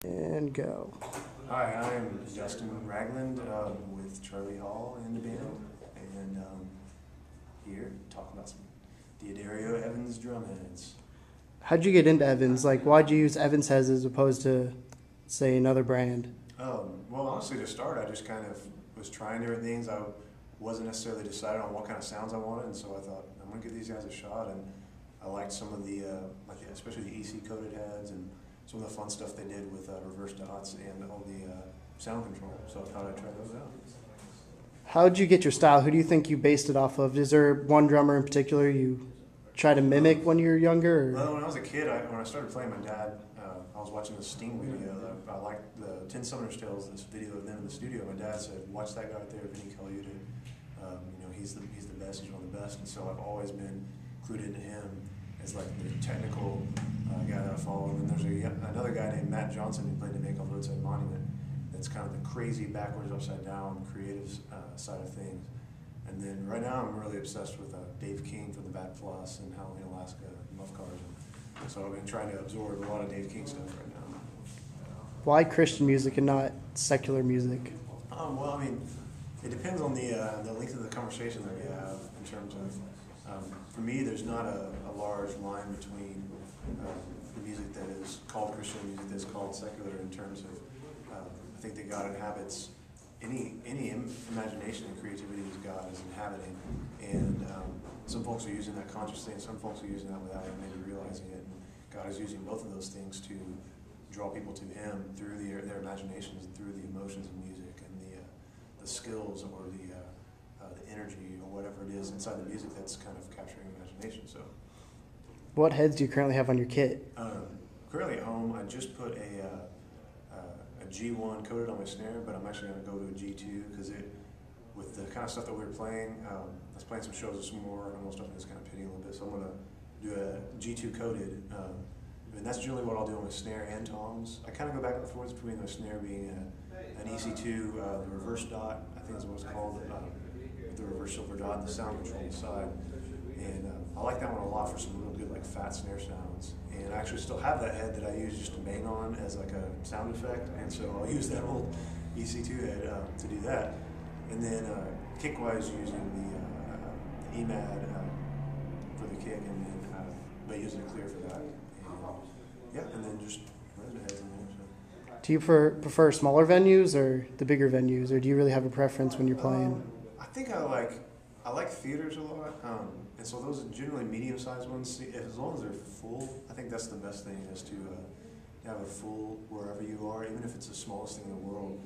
And go. Hi, I'm Dustin Ragland with Charlie Hall in the band, and here to talk about some Diodario Evans drumheads. How'd you get into Evans? Like, why'd you use Evans heads as opposed to, say, another brand? Well, honestly, to start, I just kind of was trying different things. I wasn't necessarily decided on what kind of sounds I wanted, and so I thought, I'm going to give these guys a shot, and I liked some of the, especially the EC coated heads and some of the fun stuff they did with reverse dots and all the sound control. So I thought I'd try those out. How'd you get your style? Who do you think you based it off of? Is there one drummer in particular you try to mimic when you were younger? Or? Well, when I was a kid, when I started playing, my dad, I was watching the Sting video. I liked the Ten Summoner's Tales, this video of them in the studio. My dad said, watch that guy right there, Vinny Colaiuta. He's the best, he's one of the best. And so I've always been clued into him as like the technical guy that I follow. And then there's another guy named Matt Johnson who played the Make Off Roadside Monument. That's kind of the crazy backwards, upside down, creative side of things. And then right now I'm really obsessed with Dave King from the Bad Plus and Halloween Alaska Muff Cars. And so I've been trying to absorb a lot of Dave King stuff right now. Why Christian music and not secular music? Well, I mean, it depends on the length of the conversation that we have in terms of, for me, there's not a large line between the music that is called Christian and music that is called secular in terms of, I think that God inhabits any imagination and creativity that God is inhabiting. And some folks are using that consciously and some folks are using that without even maybe realizing it. And God is using both of those things to draw people to Him through their imaginations and through the emotions of music and the skills or the energy or whatever it is inside the music that's kind of capturing imagination. So, What heads do you currently have on your kit? Currently at home, I just put a G1 coated on my snare, but I'm actually going to go to a G2 because with the kind of stuff that we were playing, I was playing some shows with some more normal stuff and it's kind of pitting a little bit. So I'm going to do a G2 coated. And that's generally what I'll do on my snare and toms. I kind of go back and forth between the snare being an EC2, the reverse dot, I think is what it's called, the reverse silver dot, and the sound control on the side. And I like that one a lot for some real good like fat snare sounds. And I actually still have that head that I use just to bang on as like a sound effect. And so I'll use that old EC2 head to do that. And then kick-wise using the EMAD for the kick, and then but using a clear for that. Yeah, and then just resin heads in there. So. Do you prefer smaller venues or the bigger venues, or do you really have a preference when you're playing? I think I like theaters a lot, and so those are generally medium-sized ones. As long as they're full, I think that's the best thing is to have a full wherever you are, even if it's the smallest thing in the world.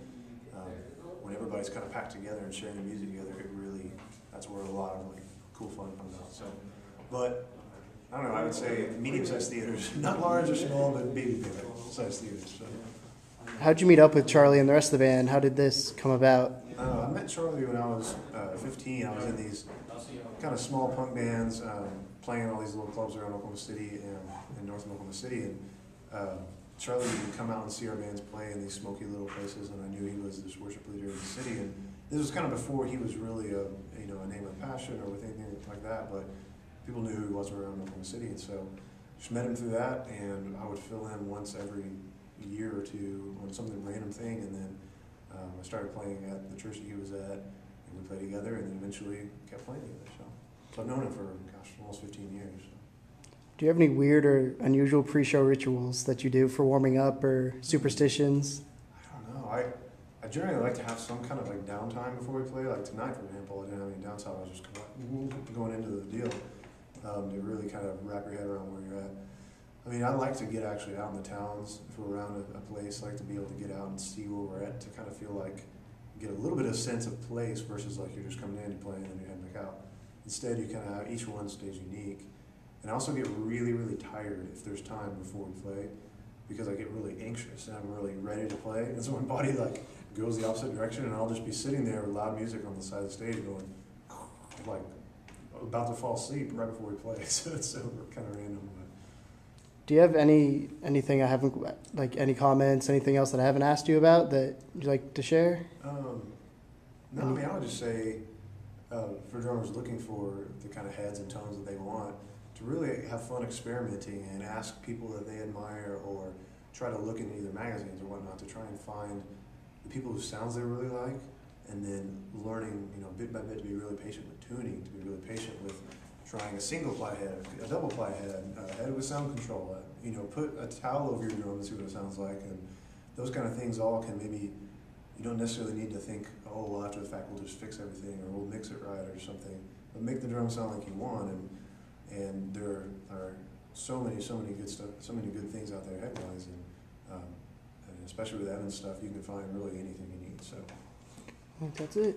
When everybody's kind of packed together and sharing the music together, that's where a lot of like cool fun comes out. So, but. I don't know, I would say medium-sized theaters, not large or small, but maybe big-sized theaters. So. How'd you meet up with Charlie and the rest of the band? How did this come about? I met Charlie when I was 15. I was in these kind of small punk bands, playing in all these little clubs around Oklahoma City and in north of Oklahoma City. And Charlie would come out and see our bands play in these smoky little places, and I knew he was this worship leader in the city. And this was kind of before he was really a name of passion or with anything like that, but people knew who he was around Oklahoma City, and so just met him through that, and I would fill in once every year or two on some random thing, and then I started playing at the church that he was at, and we played together, and then eventually kept playing together. So I've known him for, almost 15 years. So. Do you have any weird or unusual pre-show rituals that you do for warming up or superstitions? I don't know. I generally like to have some kind of like downtime before we play. Like tonight, for example, I didn't have any downtime. I was just going into the deal. To really kind of wrap your head around where you're at. I mean, I like to get actually out in the towns. If we're around a place, I like to be able to get out and see where we're at to kind of feel like, get a little bit of sense of place versus like you're just coming in and playing and then you're heading back out. Instead, you kind of have each one stays unique. And I also get really, really tired if there's time before we play because I get really anxious and I'm really ready to play. And so my body like goes the opposite direction and I'll just be sitting there with loud music on the side of the stage going like, about to fall asleep right before we play, so it's kind of random. But. Do you have anything I haven't, like any comments, anything else that I haven't asked you about that you'd like to share? No, I mean, I would just say for drummers looking for the kind of heads and tones that they want, to really have fun experimenting and ask people that they admire or try to look in either magazines or whatnot to try and find the people whose sounds they really like, and then learning, you know, bit by bit to be really patient with tuning, to be really patient with trying a single ply head, a double ply head, a head with sound control, you know, put a towel over your drum and see what it sounds like, and those kind of things all can maybe, you don't necessarily need to think, oh, well, after the fact we'll just fix everything or we'll mix it right or something, but make the drum sound like you want, and there are so many good stuff, so many good things out there head-wise, and especially with Evan's stuff, you can find really anything you need, so. I think that's it.